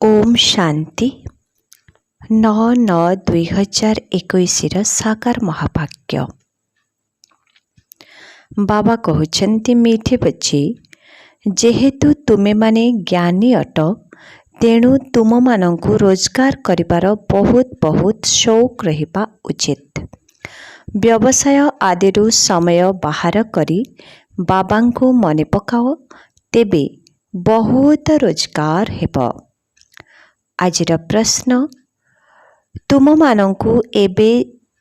ओम शांति 9/9/2021 साकार महाभाग्य। बाबा कहते मीठे बच्चे, जेहेतु तुमे माने ज्ञानी अट तेणु तुम मानंकु रोजगार करिबार बहुत बहुत शौक रहिबा उचित। व्यवसाय आदिरु समय बाहर करी बाबांको मने पकाओ, तेबे बहुत रोजगार हेबो। आजिर प्रश्न, तुम मानंकु एबे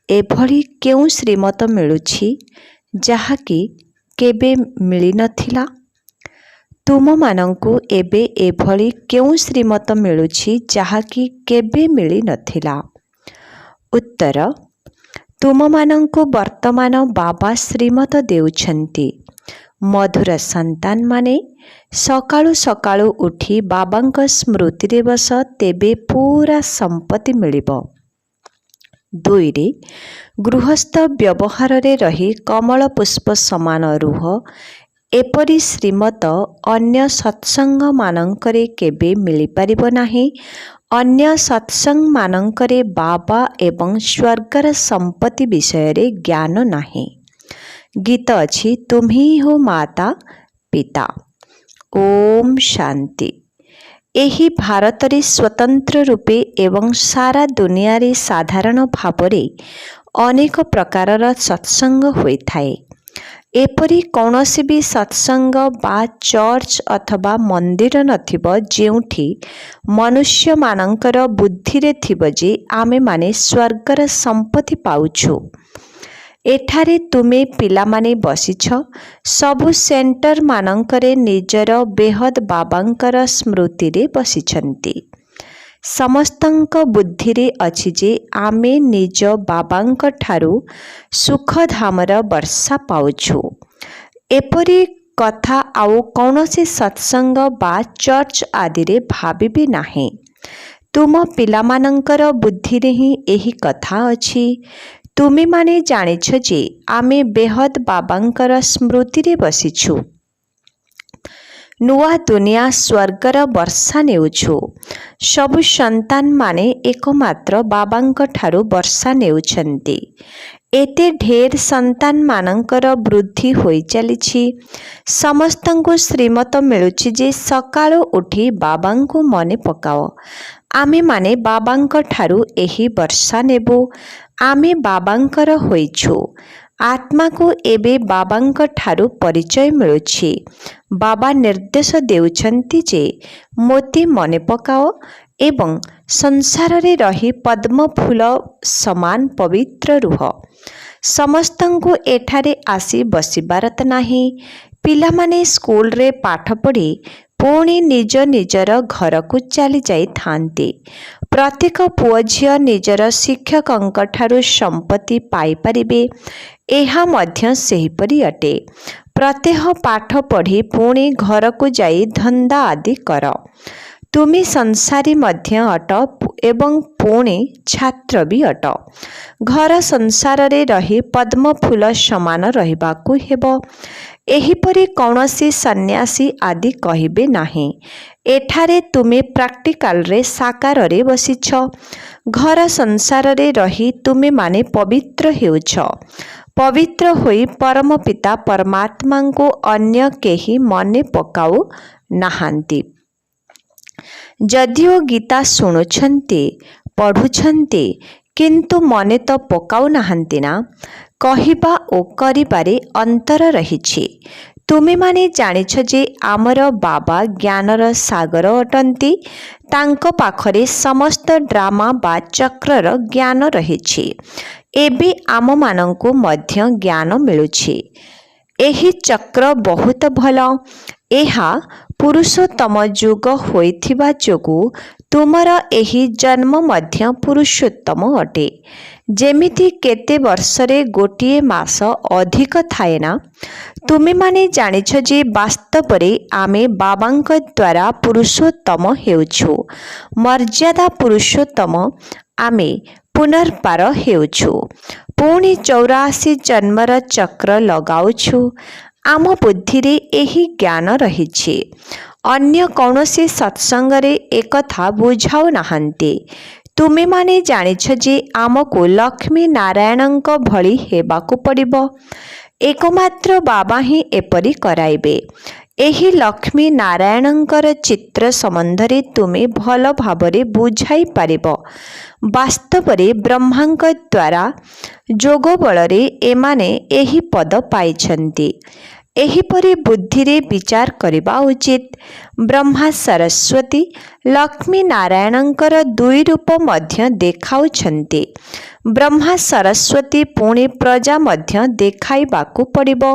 एभली केउ श्रीमत मिलुछि जाहाकि केबे मिली नथिला? तुम मानंकु एबे एभली केउ श्रीमत मिलुछि जाहाकि केबे मिली नथिला? उत्तर, तुम मानंकु वर्तमान बाबा श्रीमत देउछन्ति। मधुर संतान माने सकाळु सकाळु उठी बाबांक स्मृति रे बस, तेबे पूरा संपत्ति मिलिबो। 2 रे गृहस्थ व्यवहार रे रही कमल पुष्प समान रुह। एपरी श्रीमत अन्य सत्संग मानंकरे केबे मिली परिबो नाही। अन्य सत्संग मानंकरे बाबा एवं स्वर्गर संपत्ति विषय रे ज्ञान नाही। गीत अछि, तुम्ही हो माता पिता। ओम शांति। एही भारत रे स्वतंत्र रूपे एवं सारा दुनिया रे साधारण भावरे अनेक प्रकारर सत्संग होई थाए। एपरी कौनसी भी सत्संग बा चर्च अथवा मंदिर नथिबो जेउठी मनुष्य मानंकर बुद्धि रे थिबो जे आमे माने स्वर्गर संपत्ति पाउछु। एठारे तुमे पिला माने बसिछ, सबु सेंटर मानंकरे निजर बेहद बाबांकर स्मृति रे बसिछन्ति। समस्तंक बुद्धि रे अछि जे आमे निज बाबांक ठारू सुख धामर वर्षा पाउछु। एपरी कथा आउ कौनसी सत्संग बा चर्च आदि रे भाबी भी नाही। तुम पिला मानंकर बुद्धि रे ही एही कथा अछि। तुमे माने जानिछ जे आमे बेहद बाबांकर स्मृति रे बसिछु। नुआ दुनिया स्वर्गर वर्षा नेउछु। सबु संतान माने एकमात्र बाबांक ठारू वर्षा नेउछन्ति। एते ढेर संतान मानंकर वृद्धि होई चलिछि। समस्तंको श्रीमत मिलुछि जे सकाळु उठी बाबांको मने पकाओ। आमे माने बाबांक ठारू एही वर्षा नेबो। आमे बाबांकर होइछु। आत्मा को एबे बाबांक ठारू परिचय मिलुछि। बाबा निर्देश देउछन्ति जे मोती मने पकाओ एवं संसार रे रही पद्म फूल समान पवित्र रुह। समस्तंको एठारे आसी बसिबारत नाही। पिला माने स्कूल रे पाठ पढ़ी पुणी निज निजर घर को चली जाई थांती। प्रत्येक पुओ झियो निजर शिक्षकंक ठारू संपत्ति पाई परिबे। एहा मध्य सेहिपरि अटे। प्रत्येक पाठ पढ़ी पुणी घर को जाई धंदा आदि कर। तुमी संसारी मध्य अट एवं पुणी छात्र भी अट। घर संसार रे रही पद्म फूल समान रहिबाकु हेबो। एहीपरि कौनसी सन्यासी आदि कहिबे नाही। एठारे तुमे प्रैक्टिकल रे साकार रे बसिछ। घर संसार रे रही तुमे माने पवित्र हेउछ। पवित्र होई परम पिता परमात्मा को अन्य केही मने पकाउ नाहांती। जदिओ गीता शुणुछन्ति पढ़ुछन्ति किंतु मने तो पकाउ नाहांती ना। कहिबा ओ करिबारे अंतर रहिछि। तुमे माने जानिछ जे आमर बाबा ज्ञानर सागर अटंती। तांको पाखरे समस्त ड्रामा बा चक्रर ज्ञान रहिछि। एबे आम मानंकु मध्य ज्ञान मिलुछि। एही चक्र बहुत भल। एहा पुरुषोत्तम युग होइथिबा जोगु तुमर एही जन्म मध्य पुरुषोत्तम अटे। जेमिति केते वर्षरे गोटिए मास अधिक थाए ना। तुमे माने जानिछ जे वास्तवरे आमे बाबांक द्वारा पुरुषोत्तम हेउछु। मर्यादा पुरुषोत्तम आमे पुनर्पार हेउछु। पुणी 84 जन्मर चक्र लगाउछु। आम बुद्धि रे एही ज्ञान रहिछि। अन्य कौनसी सत्संगरे एकथा बुझाऊ नाहांती। तुमे माने जानिछ जे आमको लक्ष्मी नारायणଙ୍କ भଳି हेबाकु पड़िबो। एकमात्र बाबा ही एपरी कराइबे। एही लक्ष्मी नारायणଙ୍କର चित्र संबंधरे तुमे भल भावरे बुझाई पारिबो। वास्तवरे ब्रह्माଙ୍କ द्वारा जोग बलरे एमाने एही पद पाइछन्ति। एहीपरि बुद्धिरे विचार करिबा उचित। ब्रह्मा सरस्वती लक्ष्मी नारायणଙ୍କର दुई रूप मध्य देखाउछन्ति। ब्रह्मा सरस्वती पुणी प्रजा मध्य देखाइबाकु पड़िबो।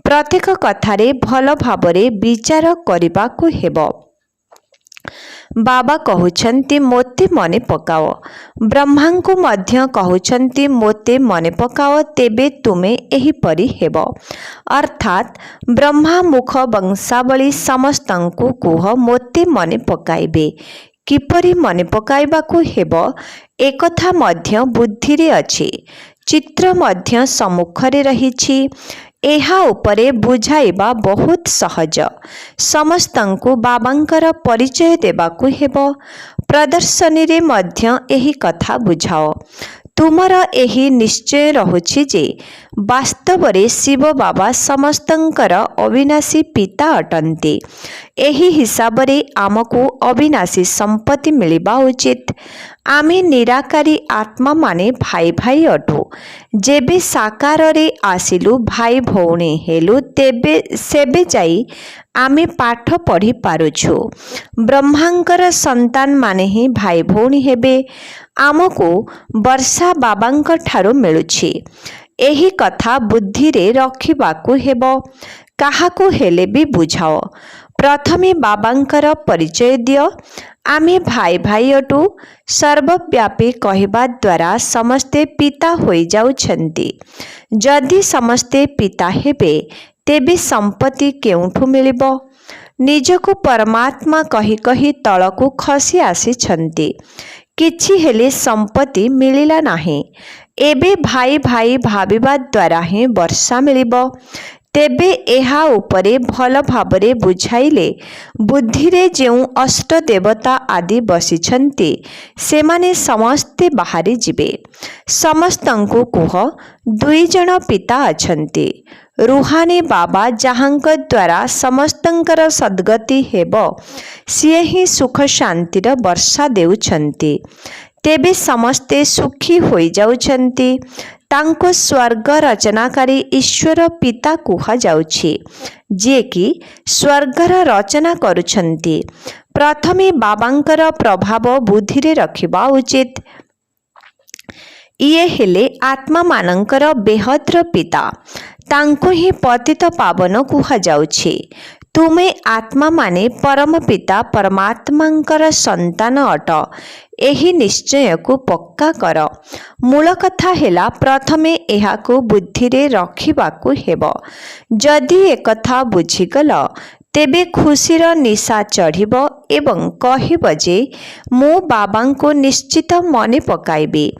प्रत्येक कथारे भल भावरे विचार करिबाकु हेबो। बाबा कहउछन्ति मोते मने पकाओ। ब्रह्मांको मध्य कहउछन्ति मोते मने पकाओ, तेबे तुमे एहीपरि हेबो। अर्थात ब्रह्मा मुख वंशावली समस्तंकु कुह मोते मने पकाइबे। किपरि मने पकाइबाकु हेबो एकथा मध्य बुद्धिरे अछि। चित्र मध्य सम्मुखरे रहिछि। एहा उपरे बुझाइबा बहुत सहज। समस्तंकु बाबांकर परिचय देबाकु हेबो। प्रदर्शनी रे मध्य एही कथा बुझाओ। तुमर एही निश्चय रहुछि जे वास्तवरे शिव बाबा समस्तंकर अविनाशी पिता अटन्ति। एही हिसाबरे आमको अविनाशी संपत्ति मिलिबा उचित। आमे निराकारी आत्मा माने भाई भाई अटु। जेबे साकाररे आसिलु भाई भौणी हेलु तेबे सेबे जाई आमे पाठ पढ़ी पारुछु। ब्रह्मांकर संतान माने ही भाई भौणी हेबे। आमको वर्षा बाबांक ठारो मिलुछि। एही कथा बुद्धिरे रखिबाकु हेबो। काहाकु हेले भी बुझाओ। प्रथमे बाबांकर परिचय दियो। आमे भाई भाई अटु। सर्वव्यापी कहवा द्वारा समस्ते पिता होई जाउछन्ति। जदि समस्ते पिता हेबे तेबे संपत्ति केउठु मिलिबो। निजको परमात्मा कही कही तळकु खसी आसीछन्ति। किछि हेले संपत्ति मिलिला नाही। एबे भाई भाई भाबिबा द्वारा ही वर्षा मिलिबो। तेबे एहा उपरे भल भावरे बुझाइले बुद्धिरे जेउ अष्ट देवता आदि बसिछन्ति सेमाने समस्ते बाहरी जिबे। समस्तंकु कुह दुई जण पिता अछन्ति। रुहानी बाबा जहांक द्वारा समस्तंकर सद्गति हेबो सिए ही सुख शांतिर वर्षा देउछन्ति। तेबे समस्ते सुखी होई जाउछन्ति। तांको स्वर्ग रचनाकारी ईश्वर पिता कुहा जाउछि, जे कि स्वर्गर रचना करुछन्ति। प्रथमे बाबांकर प्रभाव बुद्धिरे रखिबा उचित। इए हेले आत्मा मानंकर बेहद्र पिता। तांको ही पतित पावन कुहा जाउछि। तुमे आत्मा माने परम पिता परमात्मांकर संतान अट। एही निश्चय को पक्का कर। मूल कथा हेला प्रथमे एहाको बुद्धिरे रखिबाकु हेबो। जदि एकथा बुझिगल तेबे खुशीर निशा चढ़िबो एवं कहिबो जे मो बाबांको निश्चित मने पकाइबे।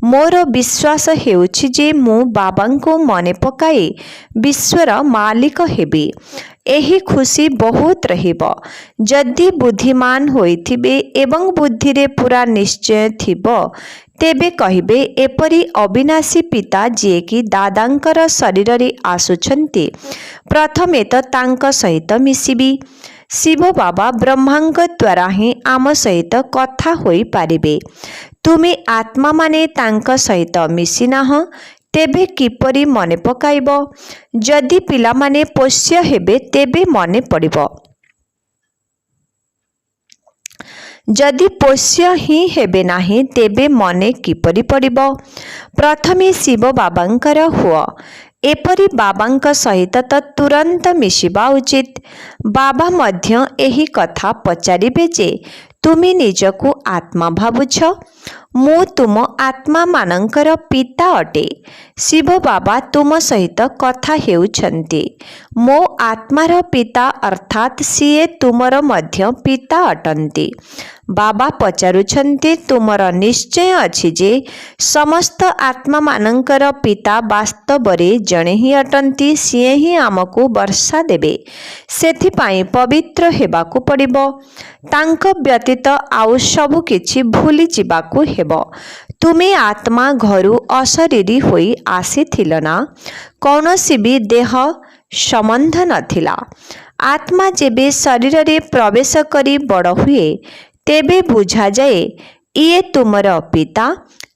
मोर विश्वास हेउछि जे मो बाबांको मने पकाई विश्वर मालिक हेबे। एही खुशी बहुत रहिबो। जदि बुद्धिमान होइथिबे एवं बुद्धिरे पूरा निश्चय थिबो तेबे कहिबे एपरी अविनाशी पिता जे कि दादांकर शरीर रे आसुछन्ति प्रथमे तो तांक सहित मिसिबी। शिव बाबा ब्रह्मांक द्वारा ही आम सहित कथा होई पारिबे। तुमे आत्मा माने तांक सहित मिसिनाह तेबे किपरि मने पकाइबो। जदि पिला माने पोष्य हेबे तेबे मने पड़िबो। जदि पोष्य ही हेबे नाही तेबे मने किपरि पड़िबो। प्रथमे शिव बाबांकर हुआ। एपरी बाबांक सहित तो तुरंत मिशिबा उचित। बाबा मध्य एही कथा पचारिबे जे तुमे निजको आत्मा भाबुछ। मु तुम आत्मा मानंकर पिता अटे। शिव बाबा तुम सहित कथा हेउछन्ति। मो आत्मार पिता अर्थात सीए तुमर मध्य पिता अटंती। बाबा पचारुछन्ति तुमर निश्चय अछि जे समस्त आत्मा मानंकर पिता वास्तव रे जणे ही अटंती। सीए ही आमको वर्षा देबे, सेथिपाई पवित्र हेबाकू पड़िबो। तांको व्यतीत आउ सबु किछि भूली जिबाकू हेबो। तुमे आत्मा घरु अशरीरी होई आसीथिल ना, कौनसी भी देह संबंध नथिला। आत्मा जेबे शरीर रे प्रवेश करी बड़ हुए तेबे बुझा जाए इए तुमर पिता,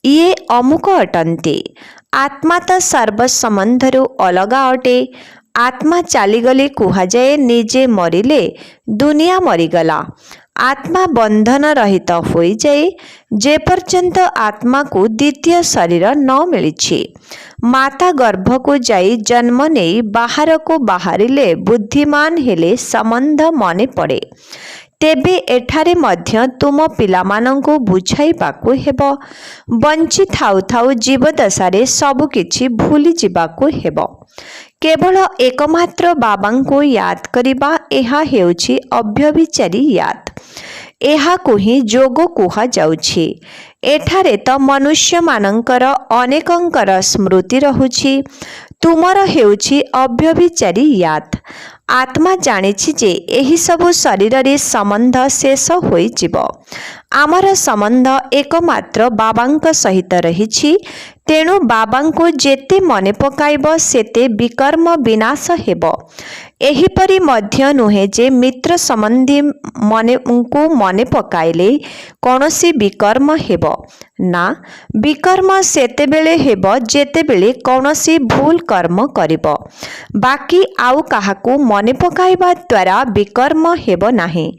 इए अमुक अटंती। आत्मा तो सर्व संबंधरु अलगा अटे। आत्मा चालीगले कुहा जाए निजे मरिले दुनिया मरीगला। आत्मा बंधन रहित हो जाए जे पर्यंत आत्मा को द्वितीय शरीर न मिली। माता गर्भ को जाई जन्म नहीं बाहर को बाहरिले बुद्धिमान हेले संबंध मने पड़े। तेबे एठारे मध्य तुम पिलामानंको बुझाइबाकू हेबो। बंची थाउ थाउ जीवदशारे सबु किछि भूली जिबाकू हेबो। केवल एकमात्र बाबांको याद करिबा एहा हेउछि अव्यभिचारी याद। एहाकू ही जोग कुहा जाउछि। एठारे तो मनुष्य मानंकर अनेकंकर स्मृति रहुछि। तुमर हेउछि अव्यभिचारी याद। आत्मा जानिछि जे एही सबु शरीर रे संबंध शेष होई जिवो। आमर संबंध एकमात्र बाबांक सहित रहिछि। तेणु बाबांको जेते मने पकाइबो सेते विकर्म विनाश हेबो। एहीपरि मध्य नुहे जे मित्र संबंधी मने पकाइले कौनसी विकर्म हेबो ना। विकर्म सेतेबेले हेबो जेतेबेले कौनसी भूल कर्म करिबो। बाकी आउ काहाकू मने पकाइबा द्वारा विकर्म हेबो नाही,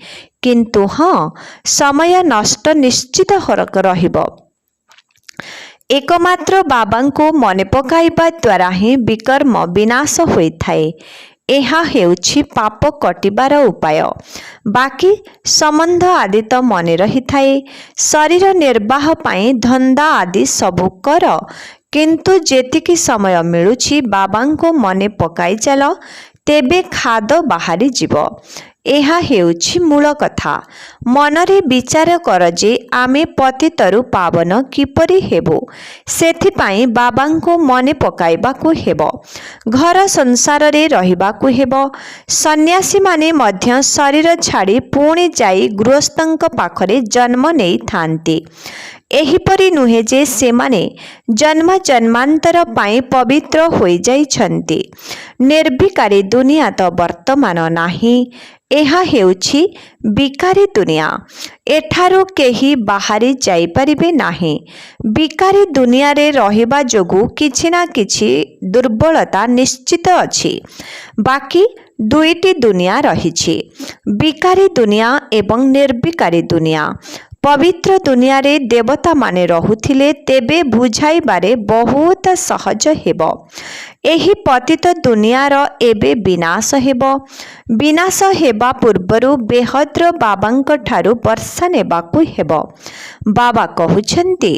किंतु हाँ समय नष्ट निश्चित रहिबो। एकमात्र बाबांको मने पकाइबा द्वारा ही विकर्म विनाश होइथाए। एहा हेउछि पाप कटिबार उपाय। बाकी संबंध आदि तो मने रही थाए। शरीर निर्वाह पाई धंदा आदि सबु कर, किंतु जेतिकी समय मिलुछि बाबांको मने पकाई चल, तेबे खाद बाहरी जीव। एहा हेउछि मूल कथा। मनरे विचार कर जे आमे पतितरु पावन किपरि हेबो। सेथिपाई बाबांको मने पकाइबाकू हेबो। घर संसार रे रहिबाकू हेबो। सन्यासी माने मध्य शरीर छाड़ी पुणी जाई गृहस्थंक पाखरे जन्म नेई थांती। एहीपरि नुहे जे सेमाने जन्म जन्मांतर पाई पवित्र होई जाइछन्ति। निर्विकारी दुनिया तो वर्तमान नाही। एहा हेउछि विकारी दुनिया। एठारु केही बाहरी जाई परिबे नाही। विकारी दुनिया रे रहिबा जोगु किछि ना किछि दुर्बलता निश्चित अछि। बाकी दुईटी दुनिया रहिछि, विकारी दुनिया एवं निर्विकारी दुनिया। पवित्र दुनिया रे देवता माने रहुथिले तेबे बुझाइबारे बहुत सहज हेबो। एही पतित दुनियार एबे विनाश हेबो। विनाश हेबा पूर्वरु बेहद्र बाबांक ठारु वर्षा नेबाकू हेबो। बाबा कहुछन्ति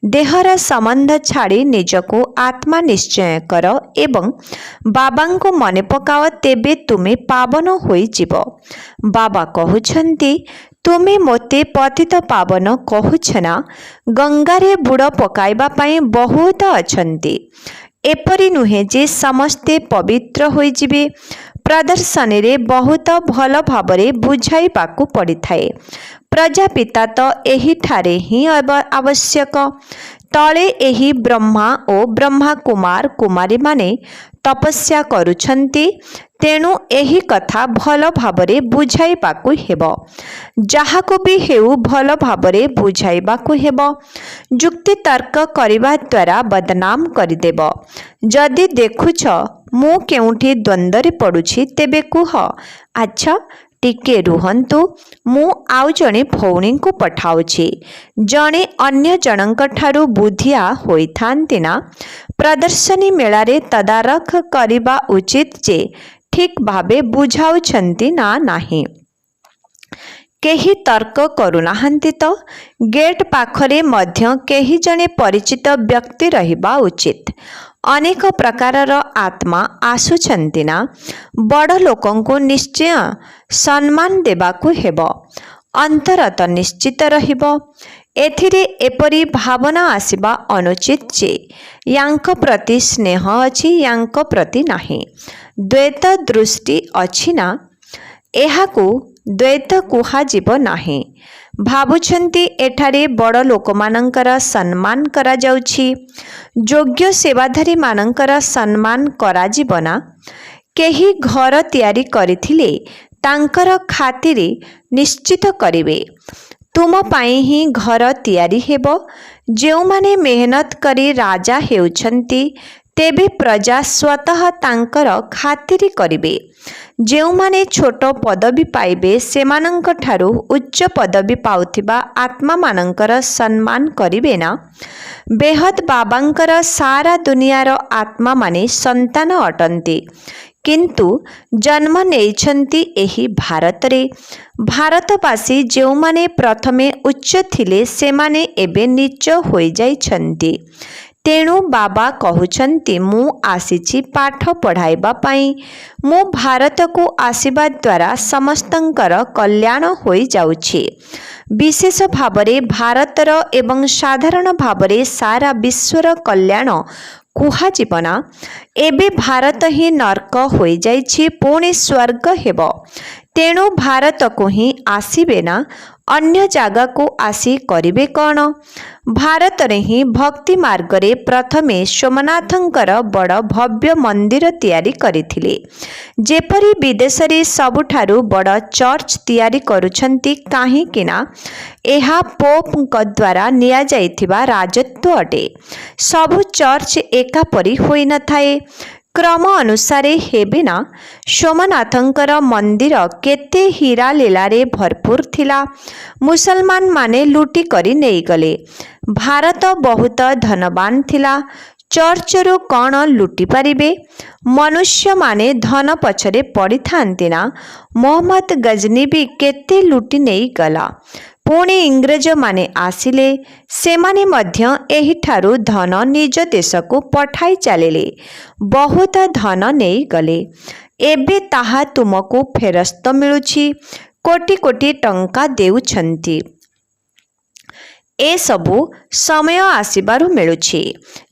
देहर संबंध छाड़ी निजको आत्मा निश्चय कर एवं बाबांको मने पकाओ, तेबे तुमे पावन होई जिवो। बाबा कहुछन्ति तुमे मोते पतित पावन कहुछ ना, गंगारे बुड़ पकाइबा पाई बहुत अछन्ति। एपरि नुहे जे समस्ते पवित्र होई जिवे। प्रदर्शनी रे बहुत भल भावरे बुझाइबाकू पड़िथाए। प्रजापिता तो एही ठारे ही आवश्यक। तले एही ब्रह्मा और ब्रह्मा कुमार कुमारी माने तपस्या करुछन्ति। तेणु एही कथा भल भावरे बुझाइबाकू हेबो। जाहाको भी हेउ भल भावरे बुझाइबाकू हेबो। जुक्ति तर्क करिबा द्वारा बदनाम करिदेबो। जदि देखुछ मु केउठी द्वंद्वरे पड़ुछि, तेबे कुह अच्छा टिके रुहंतु, मु आउ जणे भौणी को पठाउछि। जणे अन्य जनक ठारु बुद्धिया होइथांति ना। प्रदर्शनी मेलारे तदारख करिबा उचित जे ठीक भावे बुझाउछन्ति ना नाही। केही तर्क करुनाहांती तो गेट पाखरे मध्य केही जने परिचित व्यक्ति रहिबा उचित। अनेक प्रकारर आत्मा आसुछन्ति ना, बड़ लोकंको निश्चय सम्मान देबाकू हेबो। अंतरत निश्चित रहिबो। एथिरे एपरी भावना आसिबा अनुचित जे यांक प्रति स्नेह अछि यांक प्रति नाही। द्वैत दृष्टि अछि ना, एहाकू द्वैत कुहाजिब नाही। भाबुछन्ति एठारे बड़ लोकमानंकर सम्मान करा जाउछि, योग्य सेवाधारी मानंकर सम्मान करा जिबना। केही घर तियारी करिथिले तांकर खातिरे निश्चित करिवे। तुम पाई ही घर तियारी हेबो। जेउ माने मेहनत करी राजा हेउछन्ति तेबे प्रजा स्वतः तांकर खातिरी करिवे। जेउ माने छोट पदवी पाइबे सेमानंक ठारू उच्च पदवी पाउथिबा आत्मा मानंकर सम्मान करिवे ना। बेहद बाबांकर सारा दुनियार आत्मा माने संतान अटन्ति, किंतु जन्म नेइछन्ति एही भारतरे। भारतवासी जेउ माने प्रथमे उच्च थिले सेमाने एबे नीच होई जाइछन्ति। तेणु बाबा कहउछन्ति मु आसीछि पाठ पढ़ाइबा पाई। मु भारत को आसीबा द्वारा समस्तंकर कल्याण होई जाउछि। विशेष भावरे भारतर एवं साधारण भावरे सारा विश्वर कल्याण कुहा जीवना। एबे भारत ही नरक होई जाइछि, पुणी स्वर्ग हेबो। तेणु भारत को ही आसीबे ना, अन्य जागा को आसी करिबे कौन। भारत रे ही भक्ति मार्ग रे प्रथमे सोमनाथंकर बड़ भव्य मंदिर तियारी करिथिले। जेपरी विदेश रे सबुठारु बड़ चर्च तियारी करुछन्ति, काहेकि ना एहा पोप द्वारा निया जाइथिबा राजत्व अटे। सबु चर्च एकापरी होई न थाए, क्रम अनुसारे हेबे ना। सोमनाथंकर मंदिर केते हीरा लीलारे भरपूर थिला। मुसलमान माने लुटी करी नेई गले। भारत बहुत धनवान थिला। चर्च रो कौन लुटी पारिबे? मनुष्य माने धन पछरे पड़ी थांती ना। मोहम्मद गजनी भी केते लुटी नेई गला। पुणी इंग्रज माने आसिले, सेमाने मध्य एही ठारू धन निज देश को पठाई चलिले, बहुत धन नेई गले। एबे ताहा तुमको फेरस्त मिलुछि, कोटी कोटी टंका देउछन्ति। ए सबु समय आसिबारु मिलुछि।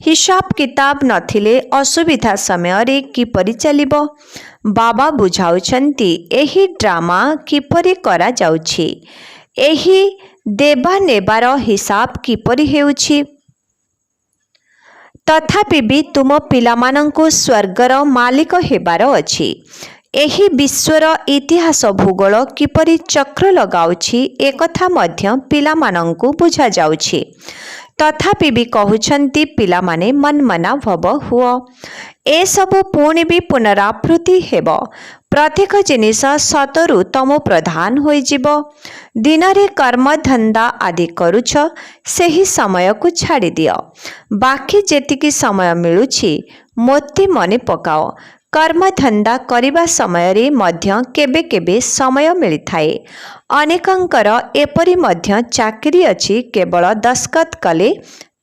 हिसाब किताब नथिले असुविधा समय रे किपरि चलिबो? बाबा बुझाउछन्ति एही ड्रामा किपरि करा जाउछि, एही देबा नेबार हिसाब किपरि हेउछि। तथापि भी तुम पिलामानंको स्वर्गर मालिक हेबार अछि। एही विश्वर इतिहास भूगोल किपरि चक्र लगाउछि एकथा मध्य पिलामानंको बुझा जाउछि। तथापि भी कहउछन्ति पिलामाने मनमना भव हुओ। ए सबु पुणी भी पुनरावृत्ति हेबो। प्रत्येक जिनिस सतरु तमो प्रधान होई जिवो। दिन रे कर्म धंदा आदि करुछ, सेही समय को छाड़ी दियो। बाकी जेतिकी समय मिलुछि मोती मने पकाओ। कर्म धंदा करिबा समय रे मध्य केबे केबे समय मिली थाए। अनेकंकर एपरि मध्य चाकरी अछि, केवल दस्खत कले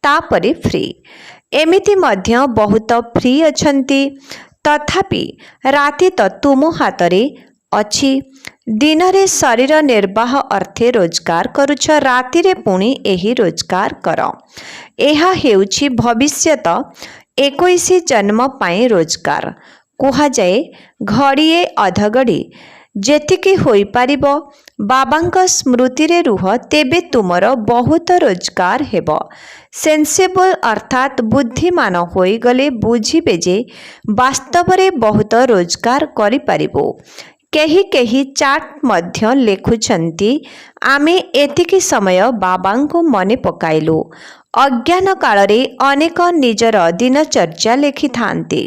तापरे फ्री। एमिति मध्य बहुत फ्री अछंती। तथापि राति तो तुम हातरे अछि। दिन रे शरीर निर्वाह अर्थे रोजगार करुछ, राति रे पुणी एही रोजगार कर। एहा हेउछि भविष्यत 21 जन्म पाई रोजगार। कुहा जाए घड़िए अधगड़ी जेतिकी होई पारिबो बाबांक स्मृति रे रुह, तेबे तुमर बहुत रोजगार हेबो। सेंसेबल अर्थात बुद्धिमान होई गले बुझिबे जे वास्तव रे बहुत रोजगार करि पारिबो। केही केही चाट मध्य लेखुछन्ति, आमे एतिकी समय बाबांको मने पकाइलु। अज्ञान कालरे अनेक निजर दिनचर्या लेखि थांती।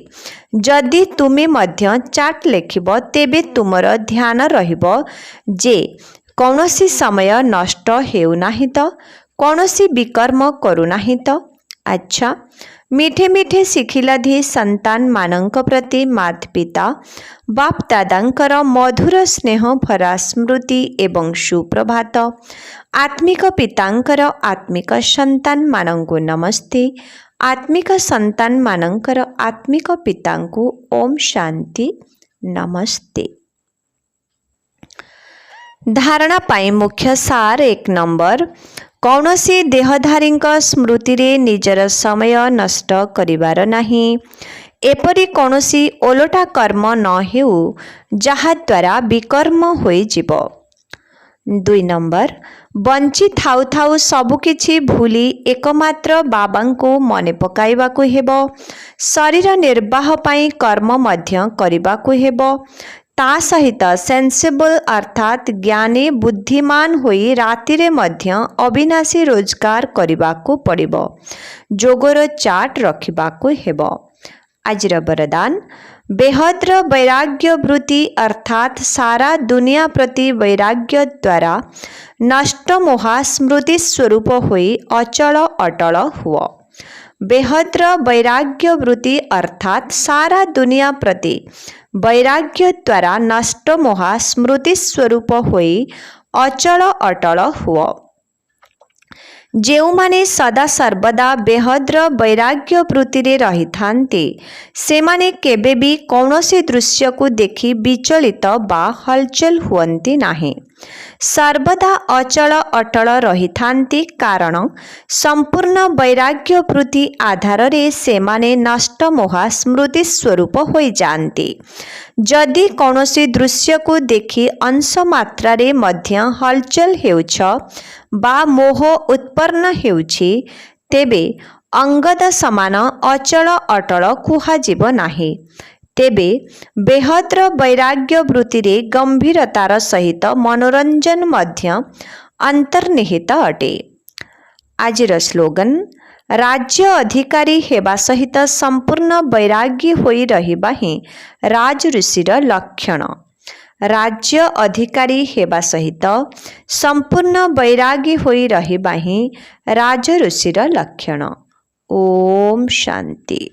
जदि तुमे मध्य चाट लेखिबो, तेबे तुमर ध्यान रहिबो जे कौनसी समय नष्ट हेउ नाही तो, कौनसी विकर्म करू नाही तो। अच्छा, मिठे मिठे शिखिलाधी संतान मानक प्रति माता पिता बाप दादांकर मधुर स्नेह भरा स्मृति एवं सुप्रभात। आत्मिक पितांकर आत्मिक संतान मानंकु नमस्ते। आत्मिक संतान मानंकर आत्मिक पितांकु ओम शांति नमस्ते। धारणा पाई मुख्य सार 1 नंबर, कौनसी देहधारी स्मृति रे निजर समय नष्ट करिवार नहीं। एपरी कौनसी ओलटा कर्म न हेउ जहा द्वारा विकर्म होई जिवो। 2 नंबर, बंची थाउ थाउ सबुकिछि भूली एकमात्र बाबांको मने पकाइबाकु हेबो। शरीर निर्वाह पाई कर्म मध्य करिबाकु हेबो। ता सहित सेंसिबल अर्थात ज्ञानी बुद्धिमान होई रातिरे मध्य अविनाशी रोजगार करिबाकु पड़िबो। जोगर चाट रखिबाकु हेबो। आजिर वरदान, बेहद्र वैराग्य वृत्ति अर्थात सारा दुनिया प्रति वैराग्य द्वारा नष्ट मोहा स्मृति स्वरूप होई अचल अटल हुओ। बेहद्र वैराग्य वृत्ति अर्थात सारा दुनिया प्रति वैराग्य द्वारा नष्ट मोहा स्मृति स्वरूप होई अचल अटल हुओ। जेउमाने सदा सर्वदा बेहद्र वैराग्य वृत्ति रे रही थांती सेमाने केबे भी कौनसी दृश्य को देखि विचलित बा हलचल हुअंती नाही। सर्वदा अचल अटल रही थांती कारण संपूर्ण वैराग्य वृत्ति आधार रे सेमाने नष्ट मोहा स्मृति स्वरूप होई जानती। जदि कौनसी दृश्य को देखि अंश मात्रा रे मध्य हलचल हेउछ बा मोह उत्पन्न हेउछि तेबे अंगद समान अचल अटल कुहाजिब नाही। तेबे बेहद्र वैराग्य वृत्ति रे गंभीरतार सहित मनोरंजन मध्य अंतर्निहित अटे। आजिर स्लोगन, राज्य अधिकारी हेबा सहित संपूर्ण वैराग्य होई रहिबा ही राज ऋषिर लक्षण। राज्य अधिकारी हेबा सहित संपूर्ण वैराग्य होई रहिबा ही राज ऋषिर लक्षण। ओम शांति।